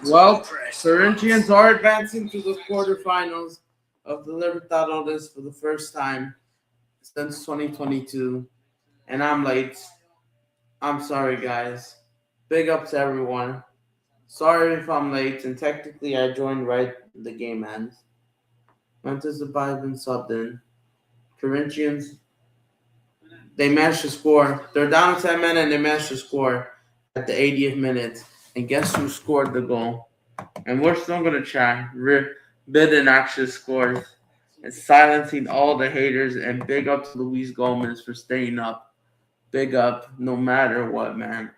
Well, Corinthians are advancing to the quarterfinals of the Libertadores for the first time since 2022, and I'm late. I'm sorry, guys. Big up to everyone. Sorry if I'm late, and technically I joined right when the game ends. Memphis have been subbed in. Corinthians, they managed to score. They're down 10 men and they managed to score at the 80th minute. And guess who scored the goal? And we're still going to chat. Bidden actually scores and silencing all the haters. And big up to Luis Gomez for staying up. Big up no matter what, man.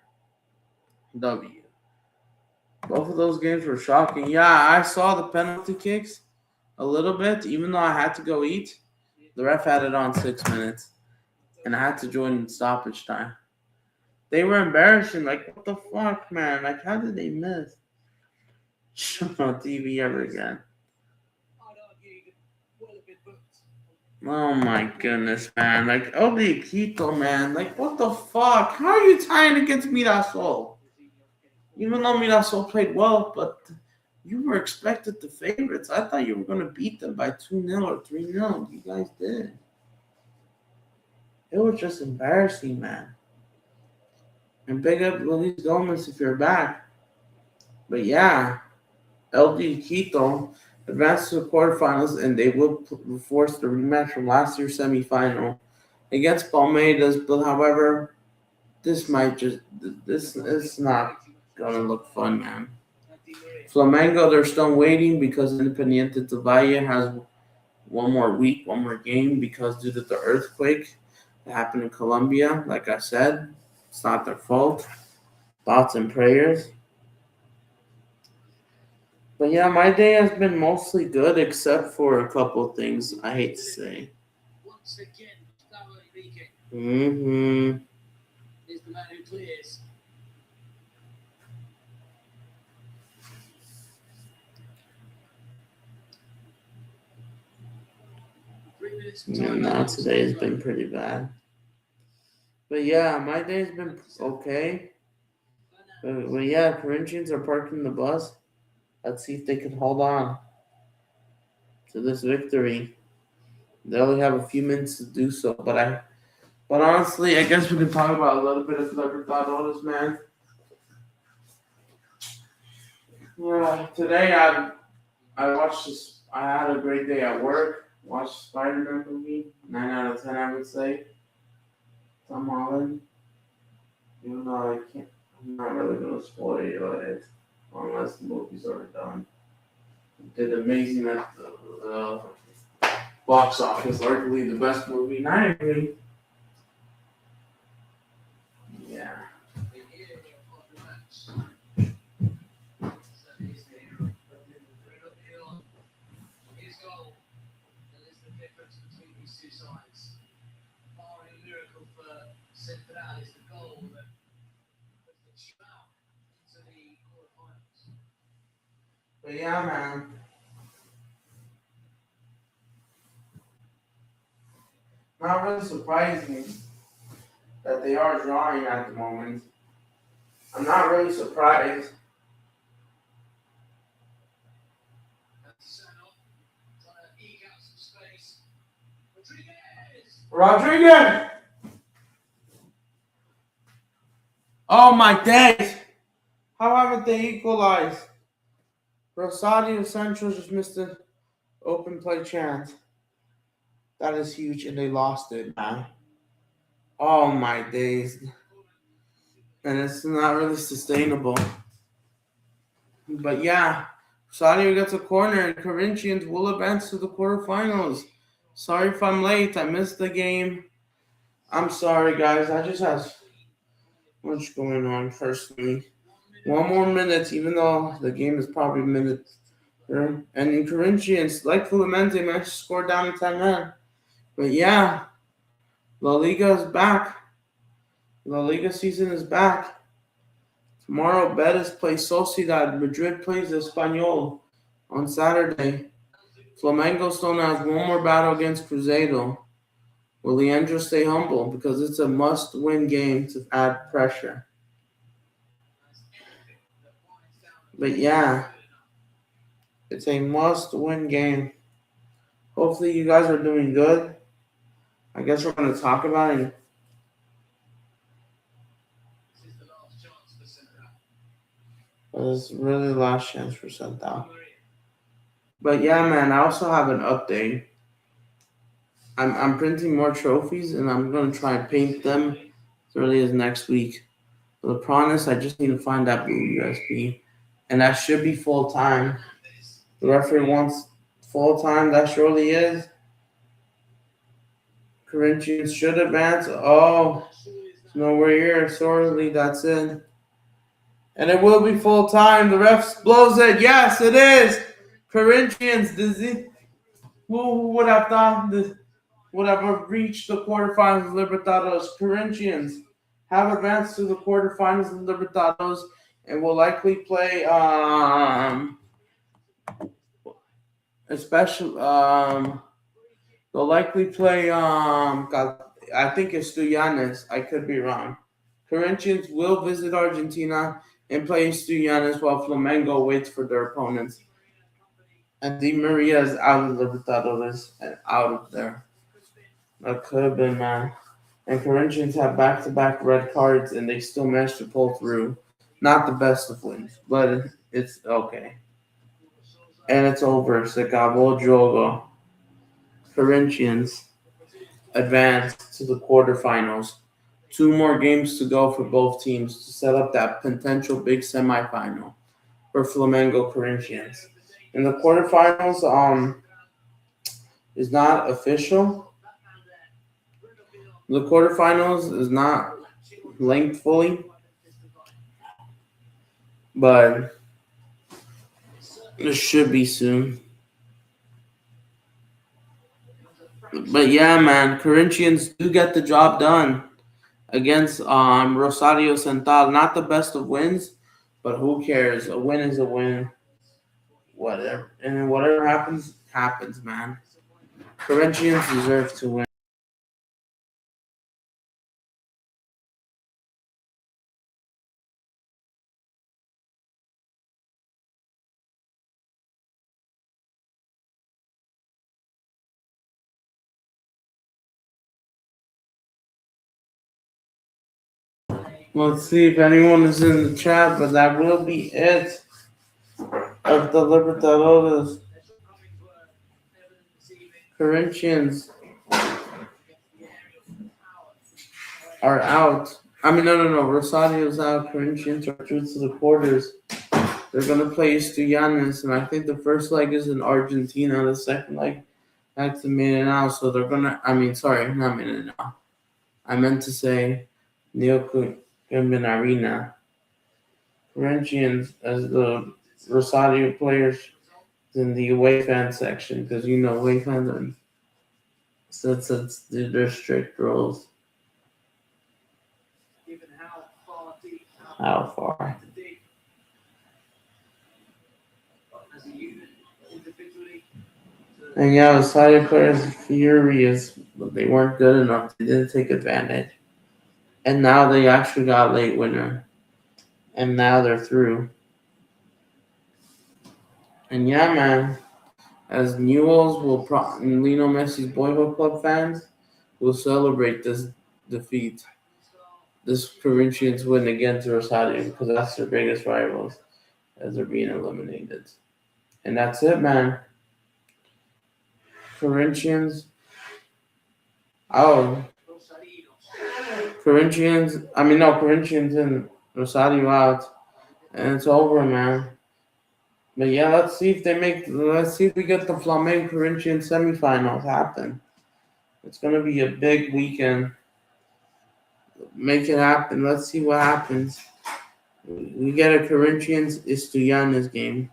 W. Both of those games were shocking. Yeah, I saw the penalty kicks a little bit, even though I had to go eat. The ref had it on 6 minutes, and I had to join in stoppage time. They were embarrassing. Like, what the fuck, man? Like, how did they miss? Shut on TV ever again. Oh my goodness, man. Like, Odi Quito, man. Like, what the fuck? How are you tying against Mirasol? Even though Mirasol played well, but you were expected the favorites. I thought you were going to beat them by 2-0 or 3-0. You guys did. It was just embarrassing, man. And big up Luis Gomez if you're back. But yeah, LD Quito advanced to the quarterfinals, and they will force the rematch from last year's semifinal against Palmeiras. But however, this is not gonna look fun, man. Flamengo, they're still waiting because Independiente del Valle has one more week, one more game because due to the earthquake that happened in Colombia. Like I said, it's not their fault. Thoughts and prayers. But yeah, my day has been mostly good except for a couple of things I hate to say. Mm-hmm. And now today has been pretty bad. But yeah, my day's been okay. But yeah, Corinthians are parking the bus. Let's see if they can hold on to this victory. They only have a few minutes to do so, but honestly, I guess we can talk about a little bit of Libertadores, man. Yeah, today I watched this. I had a great day at work. Watched Spider-Man movie. 9 out of 10, I would say. Tom Holland. Even though I can't, I'm not really gonna spoil it unless the movies are done. It did amazing at the box office. Arguably the best movie. And I agree. Yeah. But yeah, man. Not really surprising that they are drawing at the moment. I'm not really surprised. Rodriguez! Oh my days! How haven't they equalized? Rosario Central just missed an open play chance. That is huge, and they lost it, man. Oh my days. And it's not really sustainable. But yeah, Rosario gets a corner, and Corinthians will advance to the quarterfinals. Sorry if I'm late. I missed the game. I'm sorry, guys. I just have much going on personally. One more minute, even though the game is probably a minute. And in Corinthians, like Fluminense, managed to score down to 10 men. But yeah, La Liga is back. La Liga season is back. Tomorrow, Betis plays Sociedad. Madrid plays Espanyol on Saturday. Flamengo still has one more battle against Cruzeiro. Will Leandro stay humble? Because it's a must-win game to add pressure. But yeah, it's a must-win game. Hopefully, you guys are doing good. I guess we're going to talk about it. It's really the last chance for Santa. But yeah, man, I also have an update. I'm printing more trophies and I'm going to try and paint them as early as next week. The promise, I just need to find that blue USB. And that should be full time. The referee wants full time. That surely is. Corinthians should advance. Oh, it's nowhere here. Sorely, that's it. And it will be full time. The ref blows it. Yes, it is. Corinthians. Who would have thought this would have reached the quarterfinals of Libertadores? Corinthians have advanced to the quarterfinals of Libertadores and will likely play especially they'll likely play I think it's Estudiantes. I could be wrong. Corinthians will visit Argentina and play Estudiantes while Flamengo waits for their opponents. And Di Maria is out of Libertadores and out of there. That could have been, man. And Corinthians have back-to-back red cards, and they still managed to pull through. Not the best of wins, but it's okay. And it's over. Se acabó el jogo. Corinthians advance to the quarterfinals. Two more games to go for both teams to set up that potential big semifinal for Flamengo Corinthians. In the quarterfinals, is not official. The quarterfinals is not linked fully, but it should be soon. But yeah, man, Corinthians do get the job done against Rosario Central. Not the best of wins, but who cares? A win is a win. Whatever. And whatever happens, happens, man. Corinthians deserve to win. Let's see if anyone is in the chat, but that will be it of the Libertadores. Corinthians are out. I mean, no. Rosario's out. Corinthians are through to the quarters. They're going to play Estudiantes, and I think the first leg is in Argentina. The second leg, that's in Mindanao. So they're going to, I mean, sorry, not Mindanao. I meant to say Neoquimban Arena. Corinthians, as the Rosario players in the away fan section, because you know away fans are since their strict rules. How far? And yeah, Rosario players furious, but they weren't good enough. They didn't take advantage. And now they actually got a late winner. And now they're through. And yeah, man, as Newells and Lionel Messi's boyhood club fans will celebrate this defeat, this Corinthians win against Rosario, because that's their biggest rivals as they're being eliminated. And that's it, man. Corinthians. Oh, Corinthians. I mean, no, Corinthians and Rosario out. And it's over, man. But yeah, let's see if they make. Let's see if we get the Flamengo Corinthians semifinals happen. It's gonna be a big weekend. Make it happen. Let's see what happens. We get a Corinthians Estudiantes game.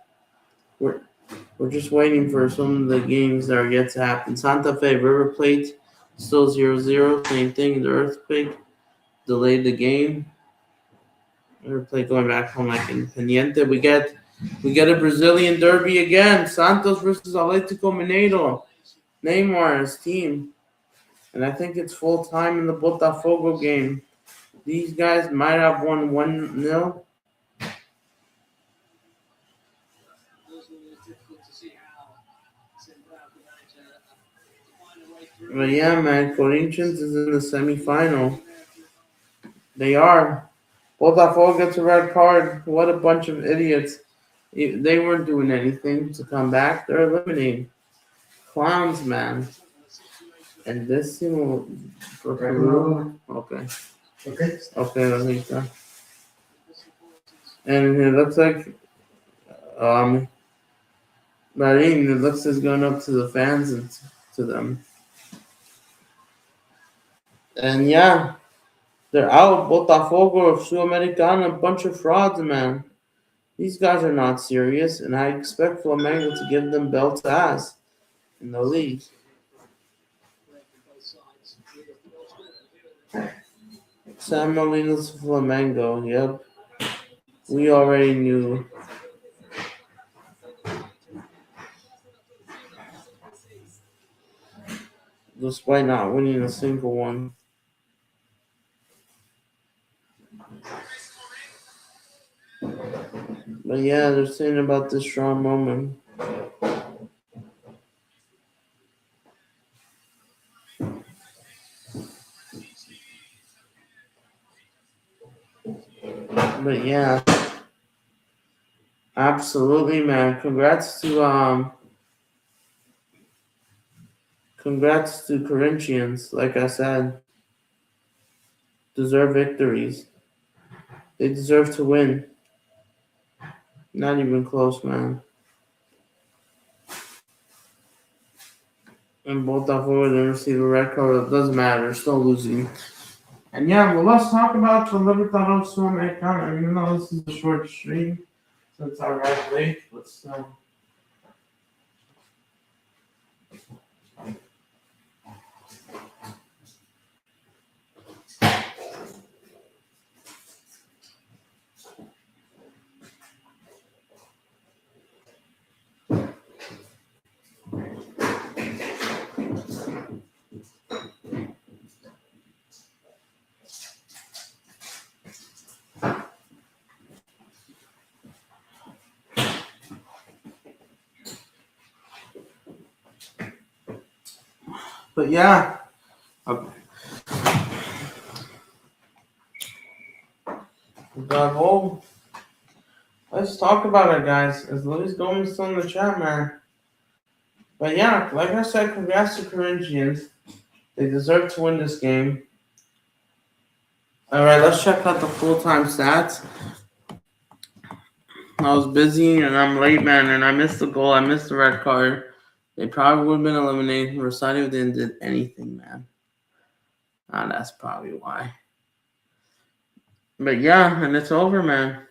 We're just waiting for some of the games that are yet to happen. Santa Fe River Plate still 0-0. Same thing. The Earthquake delayed the game. River Plate going back home like Independiente. We get a Brazilian derby again. Santos versus Atlético Mineiro. Neymar's team. And I think it's full time in the Botafogo game. These guys might have won 1-0. But yeah, man, Corinthians is in the semifinal. They are. Botafogo gets a red card. What a bunch of idiots. They weren't doing anything to come back. They're eliminated. Clowns, man. And this team will, for Peru. Okay. Okay, Lalita. And it looks like um Marin, it looks is going up to the fans and to them. And yeah, they're out. Botafogo, Sul-Americana, a bunch of frauds, man. These guys are not serious, and I expect Flamengo to give them belt ass in the league. San Marino's Flamengo, yep. We already knew. Despite not winning a single one. But yeah, they're saying about this strong moment. But yeah, absolutely, man. Congrats to Corinthians. Like I said, deserve victories. They deserve to win. Not even close, man. And Botafogo didn't receive a red card. It doesn't matter. They're still losing. And yeah, well, let's talk about the Libertadores Sudamericana. Even though this is a short stream, since I arrived late, but still. But yeah. Okay. Got home. Let's talk about it, guys. Is Luis Gomez still in the chat, man? But yeah, like I said, congrats to Corinthians. They deserve to win this game. All right, let's check out the full-time stats. I was busy and I'm late, man, and I missed the goal. I missed the red card. They probably would have been eliminated. Rosario didn't do anything, man. That's probably why. But yeah, and it's over, man.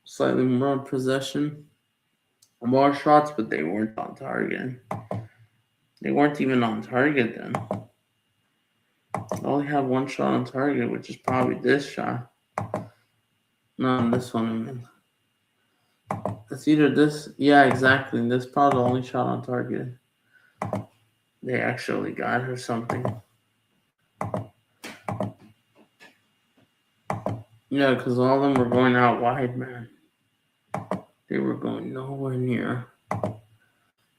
Slightly more possession, more shots, but they weren't on target. They weren't even on target then. They only had one shot on target, which is probably this shot. No, this one, I mean. It's either this, yeah, exactly. This probably the only shot on target they actually got or something. Yeah, because all of them were going out wide, man. They were going nowhere near.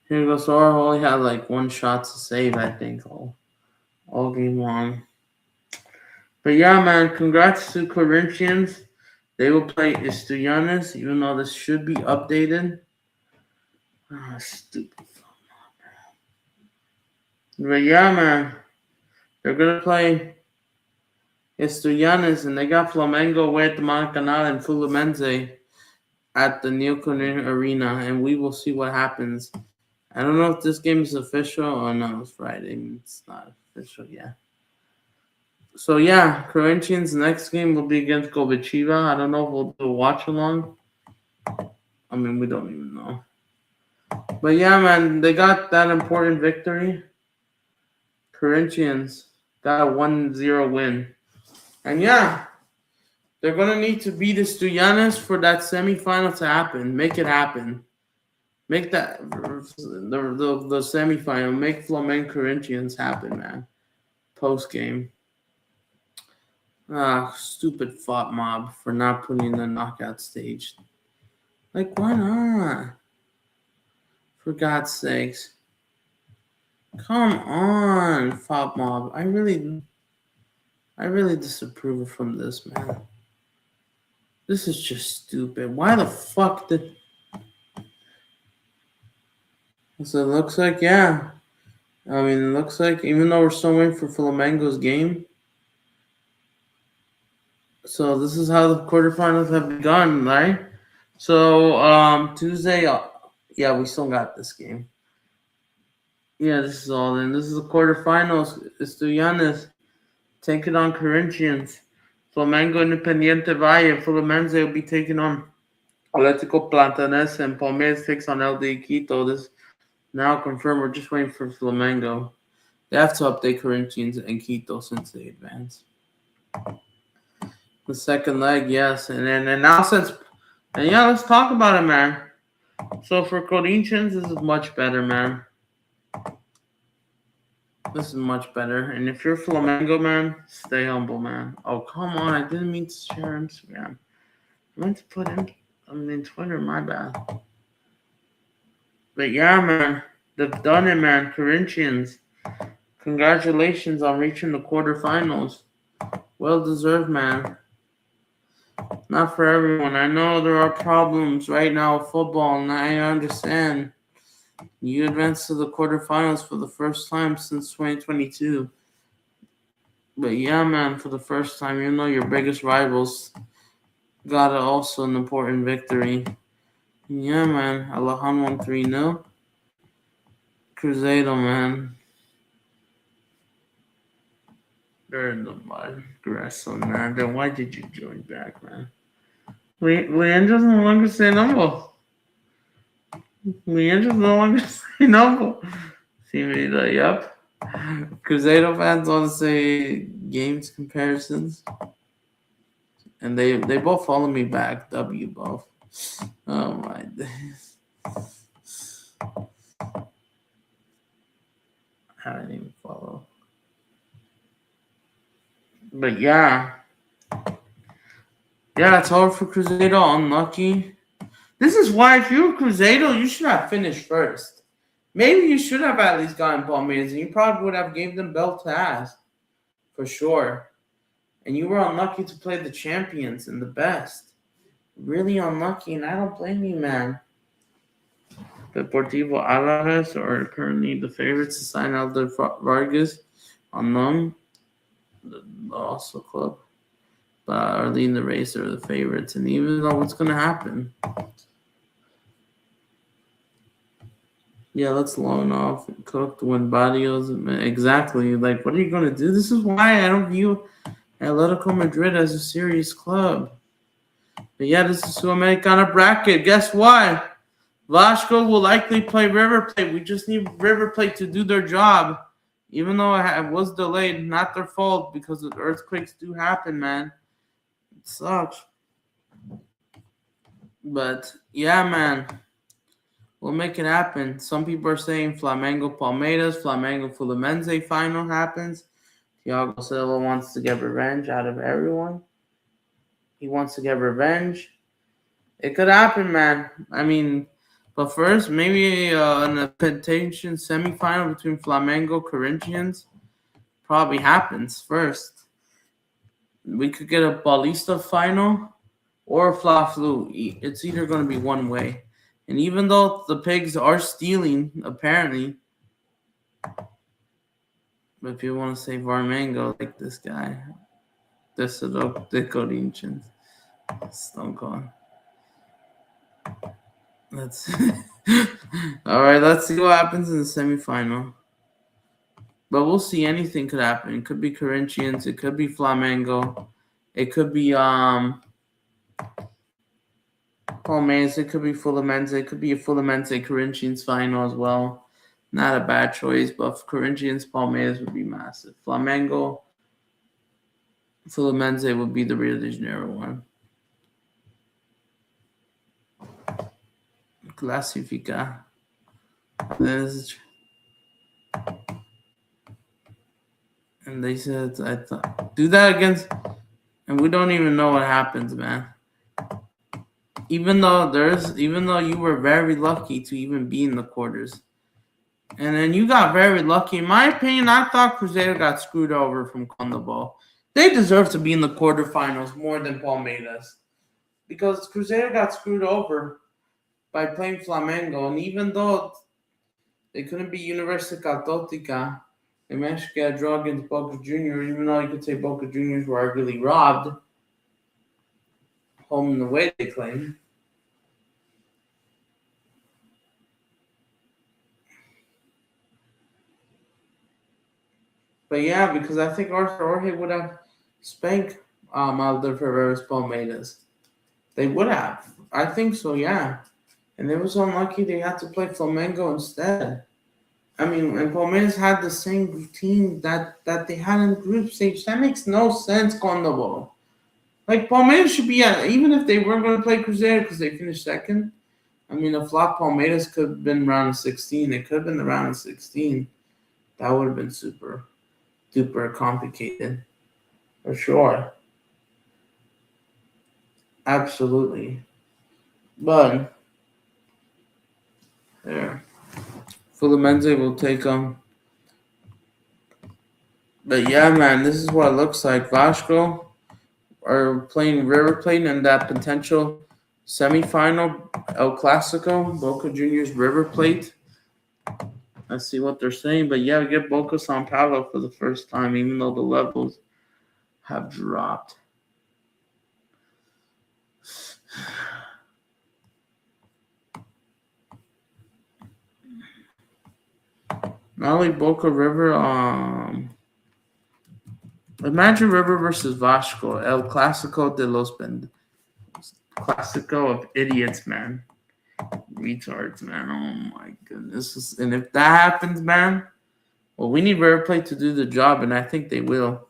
Here goes Rosario only had like one shot to save, I think, all game long. But yeah, man, congrats to Corinthians. They will play Estudiantes, even though this should be updated. Stupid. But yeah, man, they're gonna play Estudiantes, and they got Flamengo, Guatemala, and Fluminense at the Neoconin Arena, and we will see what happens. I don't know if this game is official or no. It's Friday. It's not official yet. So yeah, Corinthians' next game will be against Gobichiva. I don't know if we'll do a watch along. I mean, we don't even know. But yeah, man, they got that important victory. Corinthians got a 1-0 win. And yeah, they're going to need to beat Estudiantes for that semifinal to happen. Make it happen. Make that the semifinal. Make Flamengo Corinthians happen, man. Post game. Stupid fought mob for not putting in the knockout stage. Like, why not? For God's sakes. Come on, Fop Mob. I really disapprove from this, man. This is just stupid. Why the fuck did? So it looks like, yeah. I mean, it looks like even though we're still waiting for Flamengo's game, so this is how the quarterfinals have begun, right? So Tuesday, yeah, we still got this game. Yeah, this is all in. This is the quarterfinals. Estudiantes taking on Corinthians. Flamengo Independiente Valle. Fluminense will be taking on Atlético Platanés, and Palmeiras takes on LD Quito. This now confirmed. We're just waiting for Flamengo. They have to update Corinthians and Quito since they advance. The second leg, yes, and now let's talk about it, man. So for Corinthians, this is much better, man. This is much better. And if you're Flamengo, man, stay humble, man. Oh, come on. I didn't mean to share Instagram. I meant to put in Twitter, my bad. But yeah, man, they've done it, man. Corinthians, congratulations on reaching the quarterfinals. Well deserved, man. Not for everyone. I know there are problems right now with football, and I understand. You advanced to the quarterfinals for the first time since 2022. But yeah, man, for the first time, even though your biggest rivals got also an important victory. Yeah, man. Alahan won 3-0. Cruzeiro, man. They're in the mud. Wrestling, man. Then why did you join back, man? Leandro's no longer saying no. Leandro's no longer saying no. See me, yep. Cruzeiro fans want to say games comparisons. And they both follow me back. W both. Oh my days. I didn't even follow. But yeah. Yeah, it's hard for Cruzeiro. Unlucky. This is why if you were Cruzeiro, you should have finished first. Maybe you should have at least gotten Palmeiras, and you probably would have gave them belt to ass. For sure. And you were unlucky to play the champions and the best. Really unlucky, and I don't blame you, man. Deportivo Alaves are currently the favorites to sign Elder Vargas on them. The also club. But early in the race, they're the favorites. And even though what's going to happen? Yeah, let's loan off Cook to win Barrios. Exactly. Like, what are you going to do? This is why I don't view Atletico Madrid as a serious club. But yeah, this is Sudamericana bracket. Guess what? Vasco will likely play River Plate. We just need River Plate to do their job. Even though it was delayed, not their fault because the earthquakes do happen, man. It sucks. But yeah, man. We'll make it happen. Some people are saying Flamengo Palmeiras, Flamengo Fluminense final happens. Thiago Silva wants to get revenge out of everyone. He wants to get revenge. It could happen, man. I mean, but first, maybe an invitation semifinal between Flamengo Corinthians probably happens first. We could get a Paulista final or a Fla-Flu. It's either going to be one way. And even though the pigs are stealing, apparently, but people want to say Varmango like this guy. This is the Corinthians. Stone Cold. Let's all right. Let's see what happens in the semifinal. But we'll see. Anything could happen. It could be Corinthians. It could be Flamengo. It could be Palmeiras. It could be Fluminense. It could be a Fluminense Corinthians final as well. Not a bad choice, but for Corinthians, Palmeiras would be massive. Flamengo, Fluminense would be the Rio de Janeiro one. Classifica. And they said, I thought, do that against, and we don't even know what happens, man. Even though you were very lucky to even be in the quarters, And then you got very lucky. In my opinion, I thought Cruzeiro got screwed over from Condobol. They deserve to be in the quarterfinals more than Palmeiras. Because Cruzeiro got screwed over by playing Flamengo. And even though they couldn't be Universidad Católica, they managed to get a draw against Boca Juniors, even though you could say Boca Juniors were arguably robbed. Home and away, they claim. But yeah, because I think Arthur Jorge would have spanked Alder Ferreira's Palmeiras. They would have. I think so, yeah. And it was unlucky they had to play Flamengo instead. I mean, and Palmeiras had the same team that they had in the group stage. That makes no sense, Condobol. Like, Palmeiras should be at, even if they weren't going to play Cruzeiro because they finished second. I mean, a flop Palmeiras could have been round of 16. It could have been the round of 16. That would have been super duper complicated. For sure. Absolutely. But, there. Fluminense will take them. But yeah, man, this is what it looks like. Vasco are playing River Plate in that potential semifinal El Clasico, Boca Juniors River Plate. Let's see what they're saying. But yeah, we get Boca São Paulo for the first time, even though the levels have dropped. Not only Boca River, imagine River versus Vasco, El Clasico de los Clasico of idiots, man. Retards, man. Oh my goodness. And if that happens, man, well, we need River Plate to do the job, and I think they will.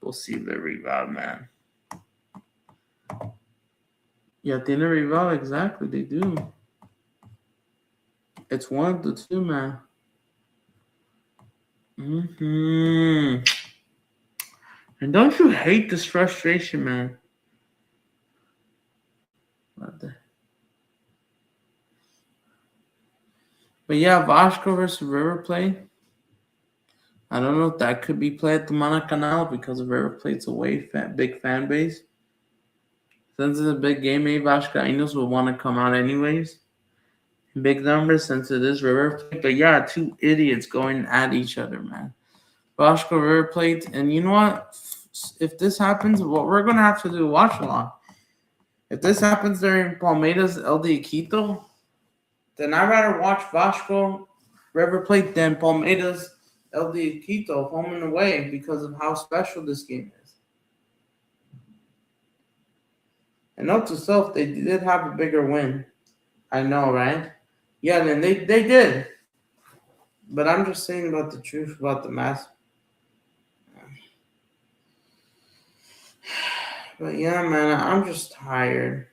We'll see if they revive, man. Yeah, tiene rival, exactly. They do. It's one of the two, man. And don't you hate this frustration, man? But yeah, Vasco versus River Plate. I don't know if that could be played at the Maracanã because of River Plate's away big fan base. Since it's a big game, maybe Vascaínos will want to come out anyways. Big numbers since it is River Plate. But yeah, two idiots going at each other, man. Vasco River Plate. And you know what? If this happens, what we're going to have to do watch along. If this happens during Palmeiras El de Quito, then I'd rather watch Vasco River Plate than Palmeiras El de Quito home and away because of how special this game is. And note to self, they did have a bigger win. I know, right? Yeah, then they did. But I'm just saying about the truth about the mass. But yeah, man, I'm just tired.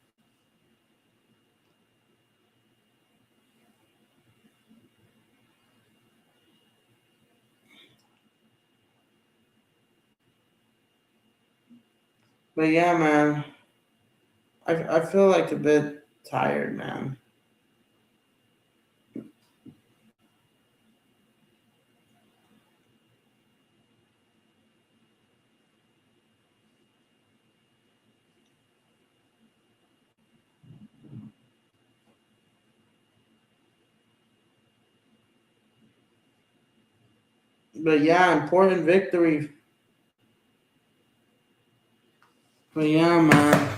But yeah, man, I feel like a bit tired, man. But yeah, important victory. But yeah, man.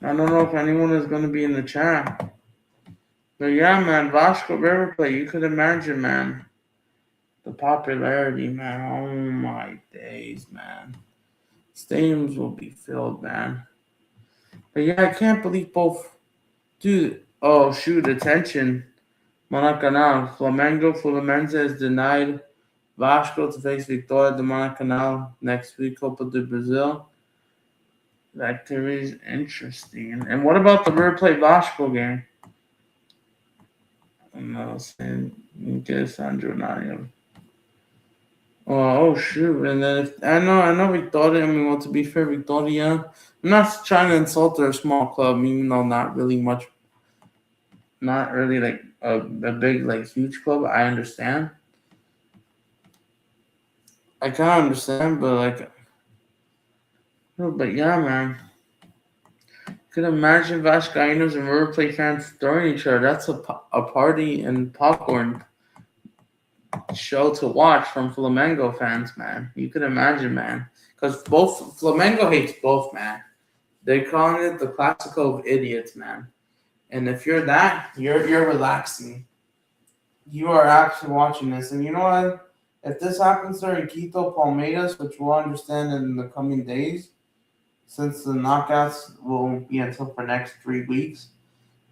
I don't know if anyone is going to be in the chat. But yeah, man, Vasco River Plate, you could imagine, man. The popularity, man. Oh my days, man. Stadiums will be filled, man. But yeah, I can't believe both. Dude, oh shoot, attention. Maracanã. Flamengo Fluminense is denied Vasco to face Vitória de Maracanã next week, Copa do Brazil. That theory is interesting. And what about the River Plate Vasco game? No, saying Sandro Nario. Oh shoot! And then if, I know Victoria. I mean, well, to be fair, Victoria. I'm not trying to insult their small club, even though not really like a big like huge club, I understand. I kind of understand, but like, no, but yeah, man. Could imagine Vascaínos and River Plate fans throwing each other. That's a party and popcorn show to watch from Flamengo fans, man. You could imagine, man. Because both Flamengo hates both, man. They're calling it the Classico of idiots, man. And if you're that, you're relaxing. You are actually watching this, and you know what? If this happens during Quito Palmeiras, which we'll understand in the coming days, since the knockouts will be until for next 3 weeks.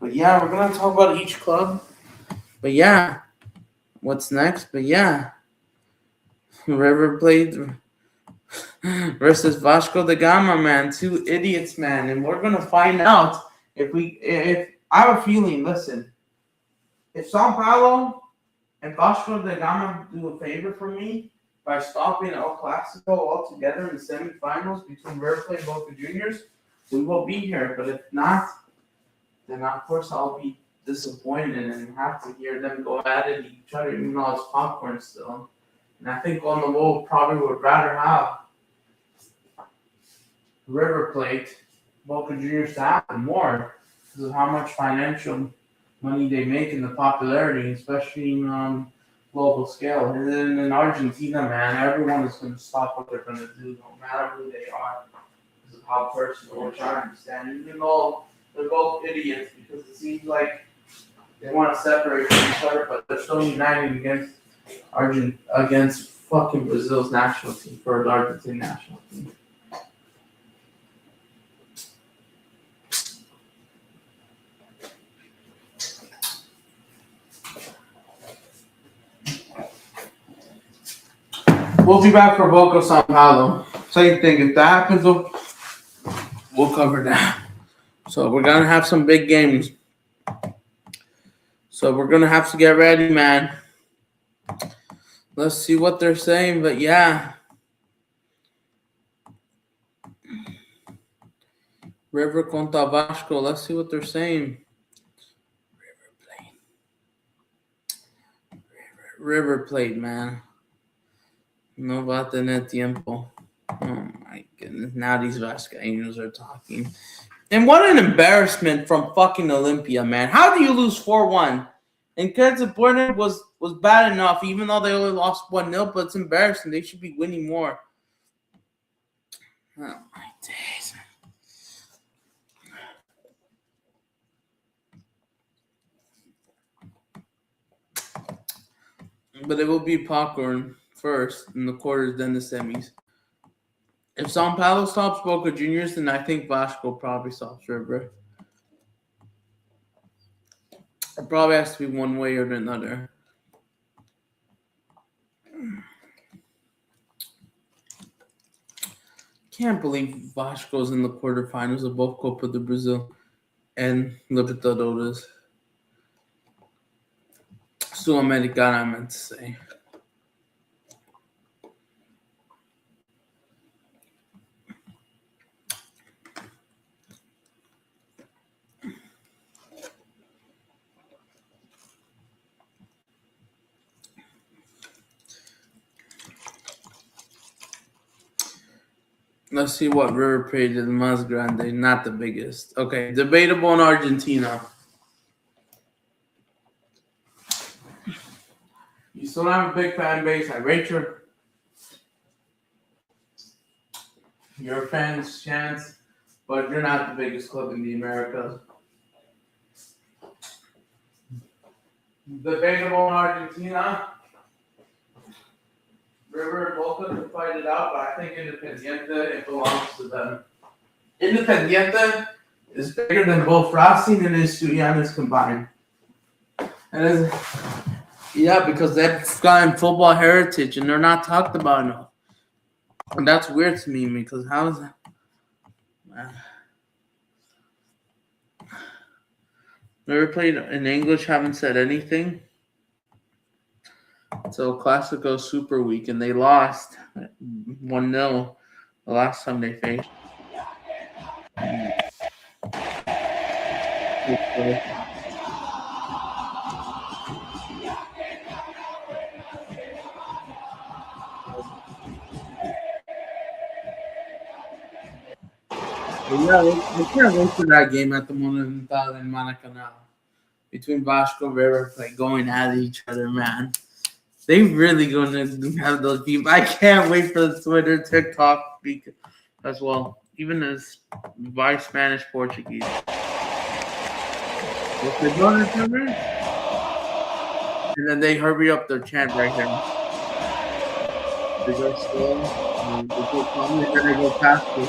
But yeah, we're gonna talk about each club. But yeah, what's next? But yeah, River Plate versus Vasco da Gama, man. Two idiots, man. And we're gonna find out if I have a feeling, listen, if Sao Paulo and Vasco da Gama do a favor for me by stopping El Clasico altogether in the semifinals between River Plate and Boca Juniors, we will be here. But if not, then of course I'll be disappointed and have to hear them go at it each other, even though it's popcorn still. And I think on the whole probably would rather have River Plate, Boca Juniors to happen more because of how much financial money they make and the popularity, especially in global scale. And then in Argentina, man, everyone is going to stop what they're going to do, no matter who they are, because of how personal, which I understand. Even though they're both idiots, because it seems like they want to separate from each other, but they're still united against fucking Brazil's national team, for the Argentine national team. We'll be back for Boca Sao Paulo. Same thing. If that happens, we'll cover that. So we're gonna have some big games. So we're gonna have to get ready, man. Let's see what they're saying, but yeah. River contra Vasco. Let's see what they're saying. River Plate, man. No va a tener tiempo. Oh my goodness. Now these Vascaínos are talking. And what an embarrassment from fucking Olympia, man. How do you lose 4-1? And Quetzalcoatl was bad enough, even though they only lost 1-0, but it's embarrassing. They should be winning more. Oh my days. But it will be popcorn first in the quarters, then the semis. If Sao Paulo stops Boca Juniors, then I think Vasco probably stops River. It probably has to be one way or another. Can't believe Vasco's in the quarterfinals of both Copa do Brazil and Libertadores. Sul-Americana, I meant to say. Let's see what River Plate is más grande, not the biggest. Okay, debatable in Argentina. You still have a big fan base. I rate your fans' chance, but you're not the biggest club in the Americas. Debatable in Argentina. River and Boca can fight it out, but I think Independiente, it belongs to them. Independiente is bigger than both Racing and Estudiantes combined. And yeah, because they've gotten football heritage and they're not talked about enough. And that's weird to me because how is that? River Plate in English haven't said anything. So Classico Super Week, and they lost 1-0 the last time they faced. yeah, we can't wait for that game at the Monumental in Maracanã between Vasco River Plate going at each other, man. They really gonna have those people. I can't wait for the Twitter, TikTok as well, even as by Spanish Portuguese. If they don't remember, and then they hurry up their chant right here. They go slow, and they go calm, and then they go faster.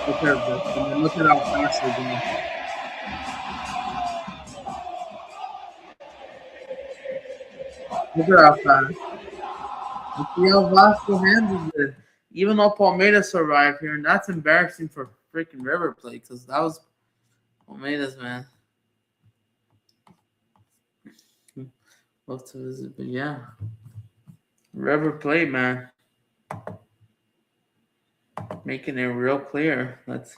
Look at this, and then look at how fast they go. Look at how fast. And see how Vasco handles it. Even though Palmeiras survived here, and that's embarrassing for freaking River Plate because that was Palmeiras, man. Love to visit, but yeah, River Plate, man, making it real clear. Let's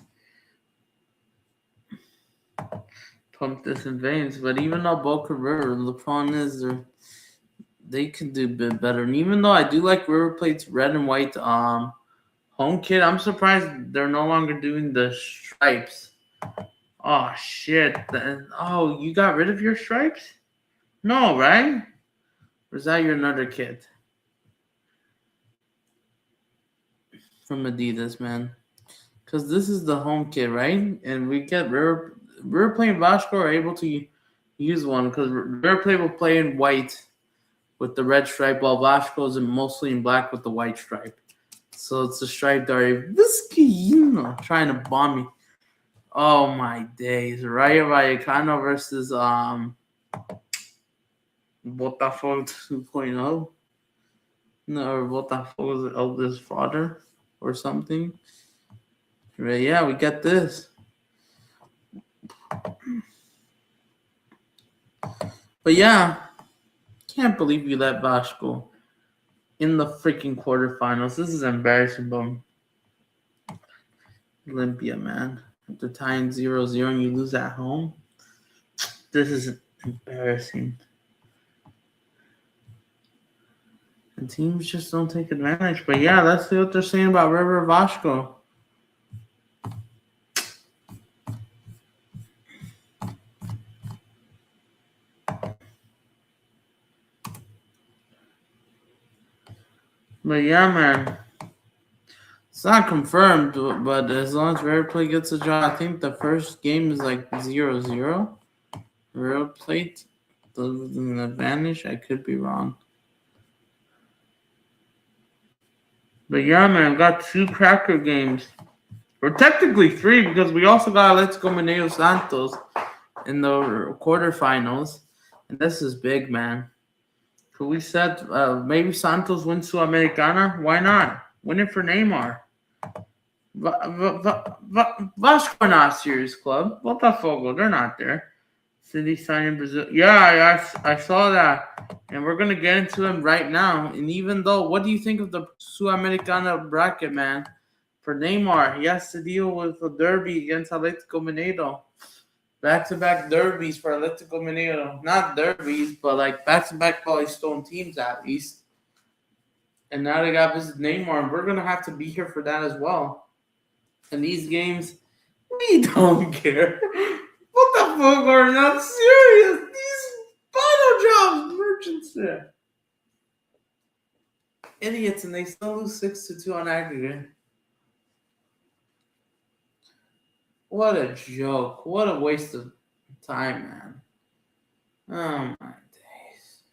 pump this in veins. But even though Boca River, the problem is they can do a bit better. And even though I do like River Plate's red and white home kit, I'm surprised they're no longer doing the stripes. Oh shit! Oh, you got rid of your stripes? No, right? Or is that your another kit from Adidas, man? Because this is the home kit, right? And we get River Plate and Vasco are able to use one because River Plate will play in white with the red stripe, while Vasco is mostly in black with the white stripe. So it's a stripe that trying to bomb me. Oh my days. Rayo Vallecano versus Botafogo 2.0. No, or Botafogo's eldest father or something. Right, yeah, we got this. But yeah, can't believe we let Vasco in the freaking quarterfinals. This is embarrassing, bro. Olympia, man. After tying 0-0 and you lose at home. This is embarrassing. And teams just don't take advantage. But yeah, that's what they're saying about River Vasco. But yeah, man. It's not confirmed, but as long as River Plate gets a draw, I think the first game is like 0-0. River Plate with an advantage. I could be wrong. But yeah, man, got 2 cracker games. Or technically 3 because we also got Atletico Mineiro Santos in the quarterfinals. And this is big, man. So we said maybe Santos wins Sudamericana. Why not? Win it for Neymar. Vasco not a serious club. Botafogo, they're not there. City signed in Brazil. Yeah, I saw that. And we're going to get into them right now. And even though, what do you think of the Sudamericana bracket, man? For Neymar, he has to deal with a derby against Atletico Mineiro. Back-to-back derbies for Atletico Mineiro. Not derbies, but like back-to-back Stone teams at least. And now they got to visit Neymar, and we're going to have to be here for that as well. And these games, we don't care. What the fuck are not serious? These bottle jobs merchants there. Idiots, and they still lose 6-2 on aggregate. What a joke. What a waste of time, man. Oh my days.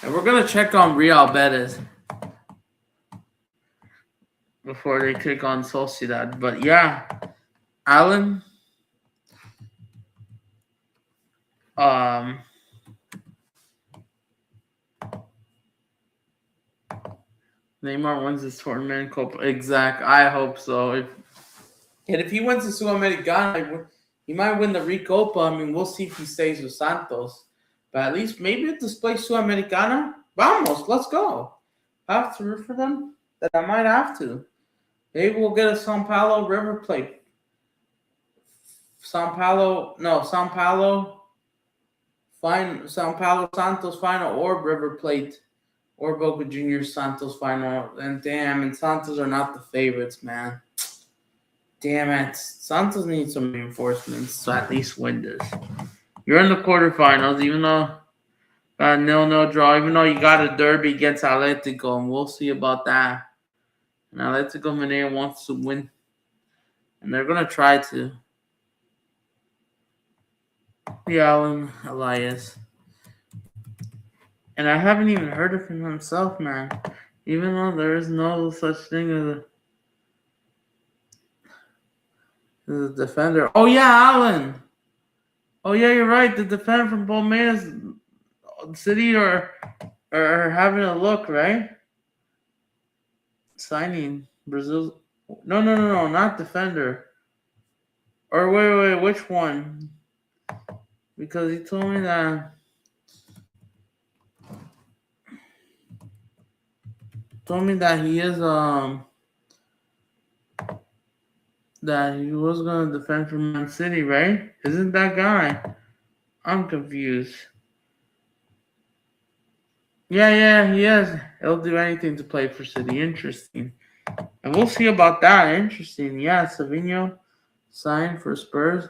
And we're gonna check on Real Betis before they take on Sociedad. But yeah, Alan. Neymar wins this tournament. Exact. I hope so. If he wins the Sudamericana, he might win the Recopa. I mean, we'll see if he stays with Santos. But at least maybe if this plays Sudamericana, vamos, let's go. I have to root for them? That I might have to. Maybe we'll get a São Paulo River Plate. São Paulo Santos final or River Plate or Boca Juniors Santos final. And damn, and Santos are not the favorites, man. Damn it. Santos needs some reinforcements to at least win this. You're in the quarterfinals, even though got a 0-0 draw, even though you got a derby against Atletico, and we'll see about that. And Atletico Mineiro wants to win, and they're gonna try to. The Alan Elias. And I haven't even heard of him himself, man. Even though there is no such thing as a defender. Oh yeah, Alan. Oh yeah, you're right. The defender from Palmeiras City are having a look, right? Signing Brazil. No, not defender. Or wait, which one? Because he told me that he is that he was gonna defend for Man City, right? Isn't that guy? I'm confused. Yeah, he is. He'll do anything to play for City. Interesting. And we'll see about that. Interesting. Yeah, Savinho signed for Spurs.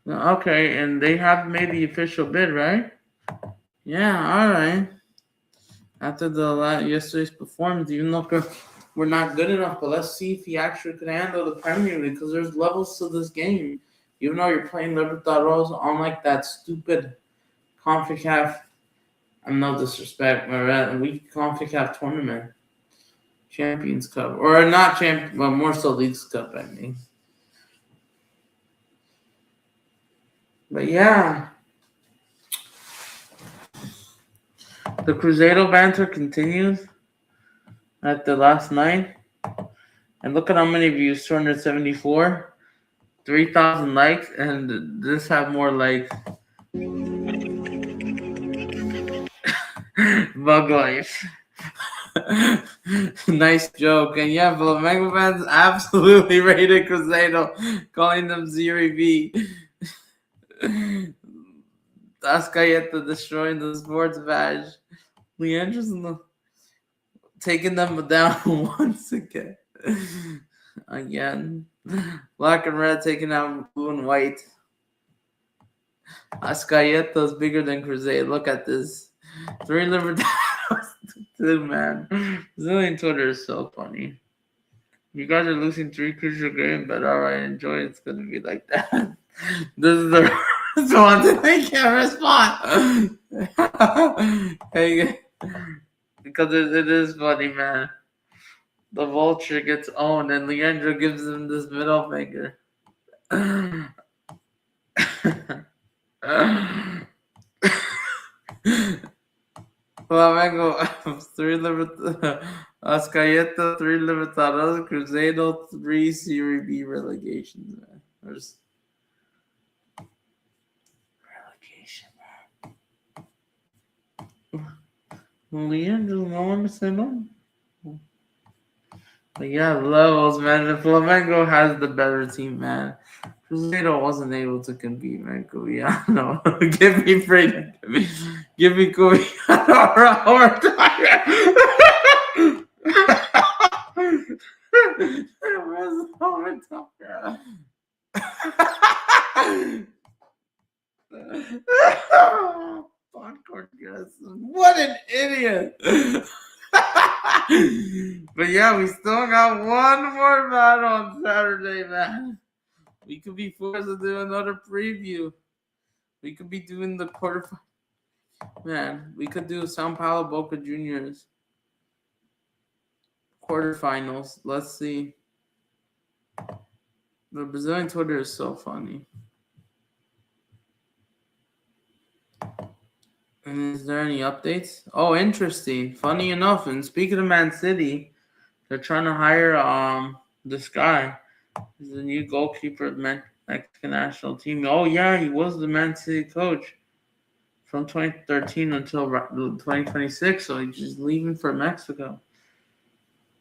Okay, and they have made the official bid, right? Yeah, all right. After yesterday's performance, even though we're not good enough, but let's see if he actually can handle the Premier League, because there's levels to this game. Even though you're playing Libertadores on like that stupid CONCACAF, I'm no disrespect, but weak CONCACAF tournament, Champions Cup, or not champion, but more so Leagues Cup, I mean. But yeah, the Cruzeiro banter continues at the last night. And look at how many views, 274, 3,000 likes, and this have more likes. Bug life. Nice joke. And yeah, Flamengo fans absolutely rated Cruzeiro, calling them Zeri B. Ascayeta destroying the sports badge. Leandro's taking them down once again. Black and red taking out blue and white. Ascayeta is bigger than Cruzeiro. Look at this. 3 Libertadores. Dude, man. Brazilian Twitter is so funny. You guys are losing 3 crucial games, but alright, enjoy. It's gonna be like that. This is the one that they can't respond. Hey, because it is funny, man. The vulture gets owned, and Leandro gives him this middle finger. Flamengo 3 Ascayeta 3 Libertadores, Cruzeiro 3 Serie B relegations, man. There's relegation, man. Leandro, no one to say no. But yeah, levels, man. The Flamengo has the better team, man. Cruzeiro wasn't able to compete, man. Cubiano. Give me freedom. Give me Cubiano or what an idiot. But yeah, we still got one more battle on Saturday, man. We could be forced to do another preview. We could be doing the quarterfinal. Man, we could do Sao Paulo Boca Juniors quarterfinals. Let's see. The Brazilian Twitter is so funny. And is there any updates? Oh, interesting. Funny enough, and speaking of Man City, they're trying to hire this guy. He's the new goalkeeper of the Mexican national team. Oh yeah, he was the Man City coach from 2013 until 2026. So he's just leaving for Mexico.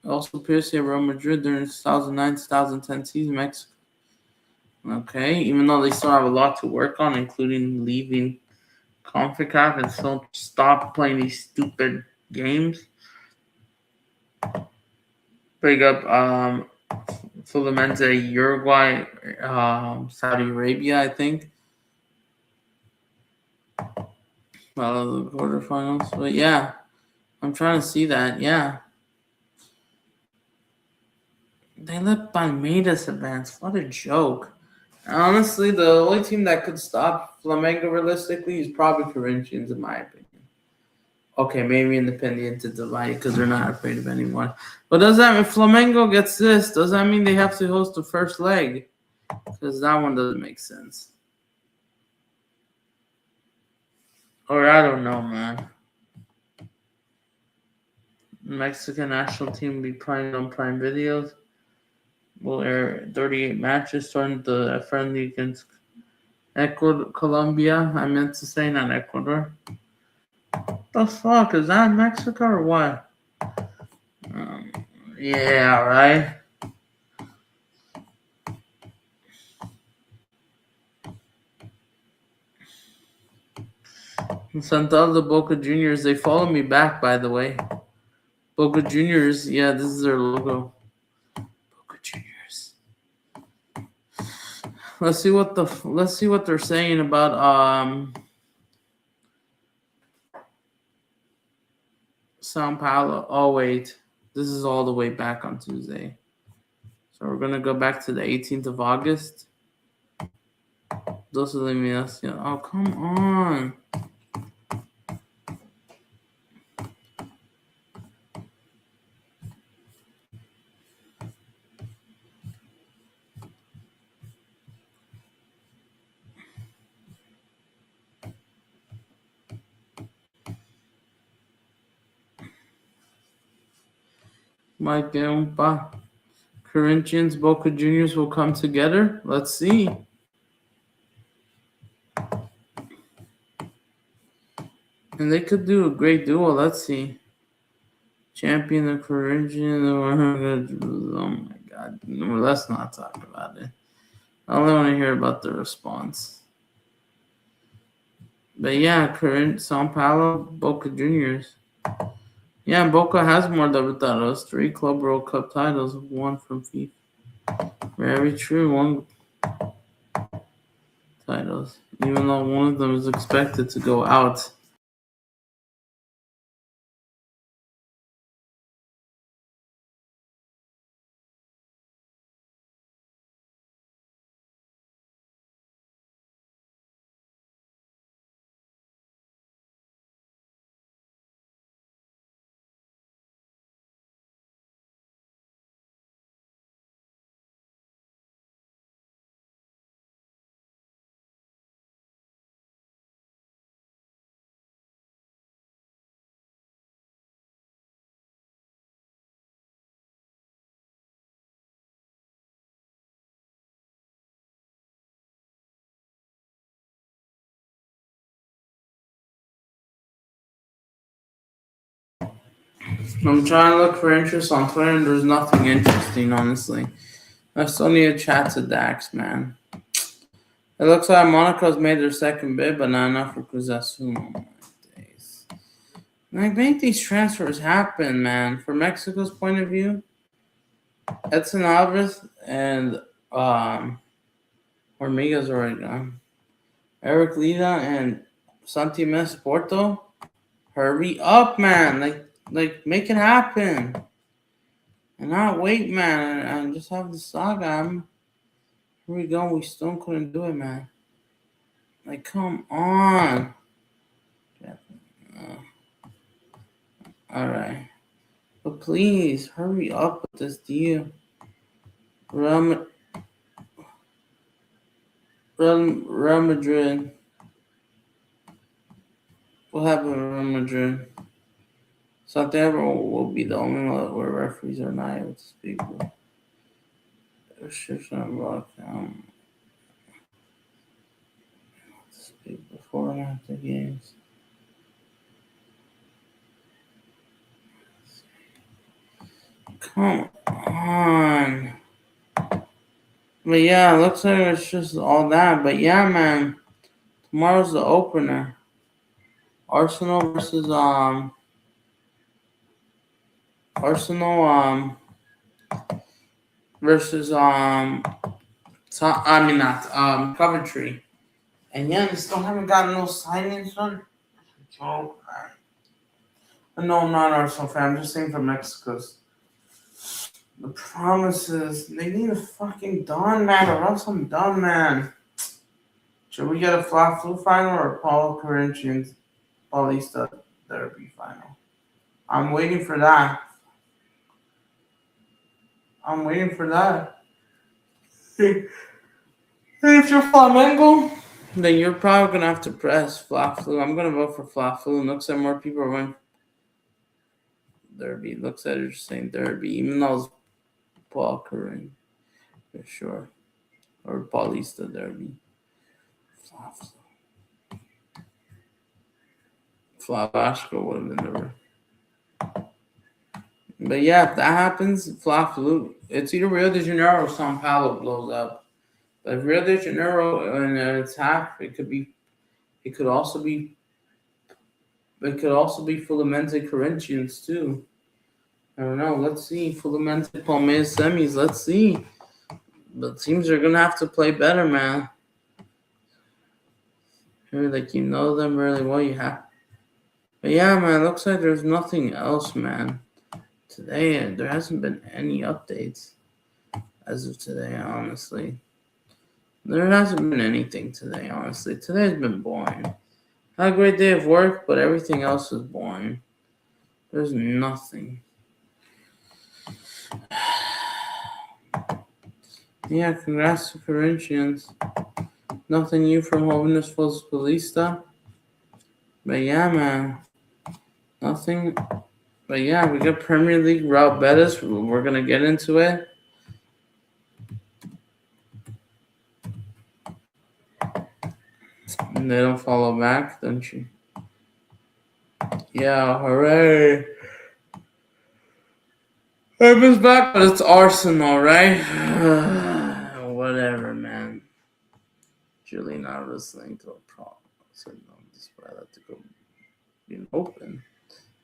Also appears at Real Madrid during 2009-2010 season, Mexico. Okay, even though they still have a lot to work on, including leaving CONCACAF and still stop playing these stupid games. Big up Fluminense, Uruguay, Saudi Arabia, I think. Well, the quarterfinals. But yeah, I'm trying to see that. Yeah. They let Palmeiras advance. What a joke. Honestly, the only team that could stop Flamengo realistically is probably Corinthians, in my opinion. Okay, maybe Independiente del Valle because they're not afraid of anyone. But does that mean if Flamengo gets this? Does that mean they have to host the first leg? Because that one doesn't make sense. Or I don't know, man. Mexican national team will be playing on Prime Videos. Will air 38 matches starting the friendly against Ecuador, Colombia. I meant to say not Ecuador. The fuck is that Mexico or what? Yeah, right. Santal de Boca Juniors. They follow me back, by the way. Boca Juniors. Yeah, this is their logo. Boca Juniors. Let's see what they're saying about Sao Paulo. Oh wait, this is all the way back on Tuesday. So we're gonna go back to the 18th of August. Dos eliminación. Oh come on. Mike Umpa. Corinthians, Boca Juniors will come together. Let's see. And they could do a great duo. Let's see. Champion of Corinthians. Oh my god. No, let's not talk about it. I only want to hear about the response. But yeah, Sao Paulo, Boca Juniors. Yeah, Boca has more Libertadores. 3 Club World Cup titles, 1 from FIFA. Very true. 1 titles. Even though one of them is expected to go out. I'm trying to look for interest on Twitter and there's nothing interesting, honestly. I still need to chat to Dax, man. It looks like Monaco's made their second bid, but not enough for Cruz Azul. Oh my days. Like, make these transfers happen, man. From Mexico's point of view, Edson Alvarez and Hormiga's already gone. Eric Lida and Santi Mes Porto. Hurry up, man. Like make it happen. And not wait, man, and just have the saga. Here we go. We still couldn't do it, man. Like, come on. All right. But please, hurry up with this deal. Real Madrid. What happened to Real Madrid? Santiago will be the only one where referees are not able to speak. Restriction on broadcast. Speak before and after games. Come on. But yeah, it looks like it's just all that. But yeah, man. Tomorrow's the opener. Arsenal versus Arsenal versus I mean not Coventry. And yeah, they still haven't gotten no signings done. Oh, no, I'm not an Arsenal fan. I'm just saying for Mexico's. The promises, they need a fucking Don man or else I'm done, man. Should we get a flat flu final or Paul Corinthians Paulista Derby final? I'm waiting for that. I'm waiting for that. And if you're Flamengo, then you're probably gonna have to press flat flu. I'm gonna vote for flat flu. Looks like more people are going Derby. Looks like they're just saying Derby, even though it's Paul Corinthians for sure. Or Paulista Derby. Flat flu. Flavashko would have been the. But yeah, if that happens, flat flu. It's either Rio de Janeiro or Sao Paulo blows up. But if Rio de Janeiro and it's half, it could be. It could also be. It could also be Fluminense Corinthians too. I don't know. Let's see. Fluminense Palmeiras semis. Let's see. But teams are gonna have to play better, man. Like you know them really well. You have. But yeah, man. Looks like there's nothing else, man. Today, there hasn't been any updates as of today, honestly. There hasn't been anything today, honestly. Today's been boring. Had a great day of work, but everything else is boring. There's nothing. Yeah, congrats to Corinthians. Nothing new from Jóvenes Futbolistas. But yeah, man. Nothing. But yeah, we got Premier League Real Betis. We're going to get into it. And they don't follow back, don't you? Yeah, hooray. Everyone's back, but it's Arsenal, right? Whatever, man. Julian Alvarez linked to a problem. So no, despite that to go being open.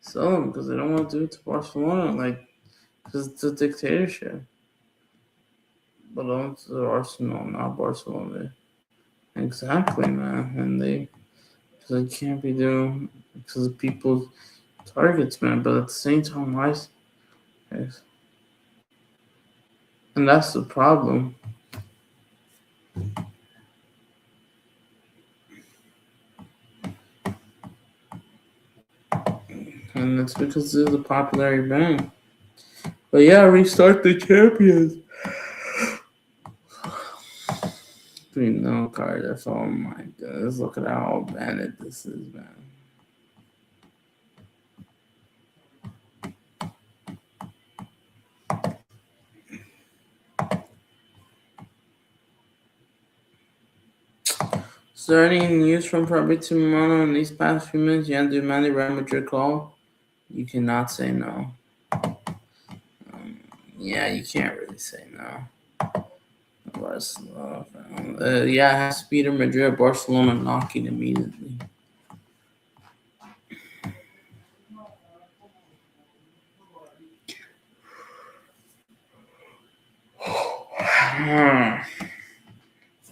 Sell them because they don't want to do it to Barcelona, because it's a dictatorship. But on to Arsenal, not Barcelona. Exactly, man. And because they can't be doing, because of people's targets, man. But at the same time, why? And that's the problem. And it's because this is a popular event. But yeah, restart the champions. No card. Oh my goodness. Look at how banned this is, man. Is there any news from Fabrizio Romano in these past few minutes? You have to demand the Real Madrid call? You cannot say no. Yeah, you can't really say no. Yeah, it has to be to Madrid, Barcelona knocking immediately.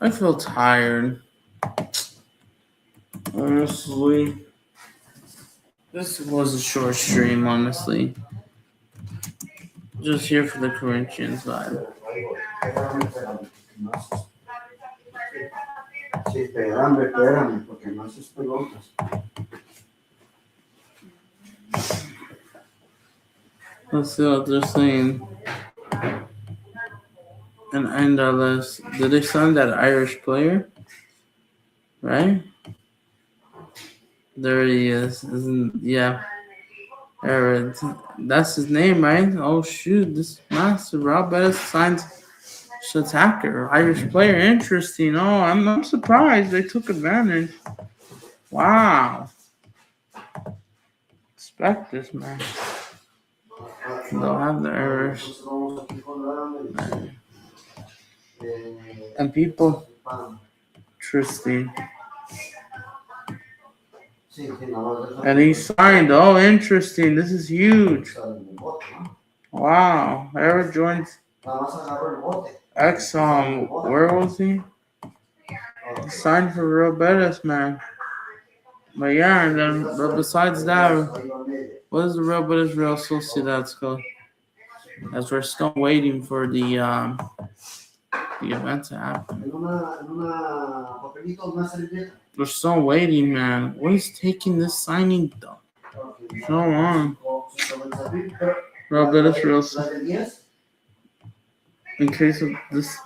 I feel tired. Honestly. This was a short stream, honestly. Just here for the Corinthians vibe. Let's see what they're saying. And end our list. Did they sign that Irish player? Right? There he is. Yeah. That's his name, right? Oh shoot, this master Rob Bettis signed attacker, Irish player. Interesting. Oh, I'm surprised they took advantage. Wow. Respect this, man. They'll have the errors. And people, interesting. And he signed. Oh, interesting. This is huge. Wow, Eric joined X. Where was he? He signed for Real Betis, man. But yeah, and then but besides that, what is the Real Betis Real Sociedad's code? As we're still waiting for the event to happen. We're still waiting, man. What is taking this signing though? So long. Real Betis Real Sociedad. In case of this.